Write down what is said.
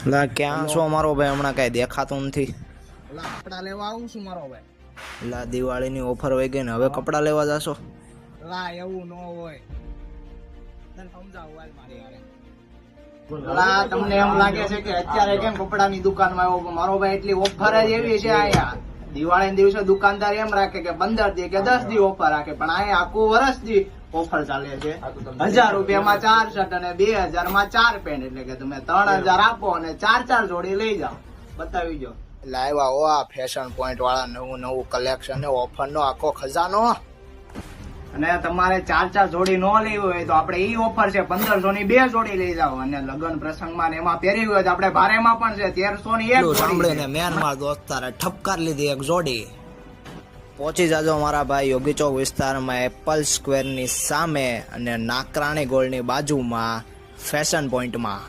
લા ક્યાં છો મારો ભાઈ? હમણાં કઈ દેખાતું નથી. ઓલા કપડા લેવા આવું છું મારો ભાઈ. લા દિવાળીની ઓફર વહી ગઈ ને હવે કપડા લેવા જાશો? લા એવું ન હોય, તને સમજાવું હાલ મારી હારે. લા તમને એમ લાગે છે કે અત્યારે કેમ કપડાની દુકાનમાં આવ્યો? મારો ભાઈ એટલી ઓફર જ એવી છે અહીંયા. દિવાળીના દિવસે દુકાનદાર એમ રાખે કે 15 દી કે 10 દી ઓફર રાખે, પણ અહીંયા આખું વર્ષ દી ઓફર ચાલે છે. 1000 રૂપિયામાં 4 શર્ટ અને 2000 માં 4 પેન્ટ, એટલે કે તમે 3000 આપો અને 4 જોડી લઈ જાઓ. બતાવી જો લાવ્યા હો આ ફેશન પોઈન્ટ વાળા નવું કલેક્શન, ઓફર નો આખો ખજાનો. અને તમારે 4 જોડી ન લેવી હોય તો આપણે ઈ ઓફર છે 1500 ની 2 જોડી લઈ જાઓ. અને લગ્ન પ્રસંગમાં ને એમાં પહેરી હોય તો આપણે ભારેમાં પણ છે 1300 ની 1 સાંભળીને મ્યાનમાર દોસ્તારે ઠપકાર લીધી એક જોડી. પહોંચી જાજો મારા ભાઈ યોગી ચોક વિસ્તારમાં એપલ સ્ક્વેરની સામે અને નાકરાણી ગોળની બાજુમાં ફેશન પોઈન્ટમાં.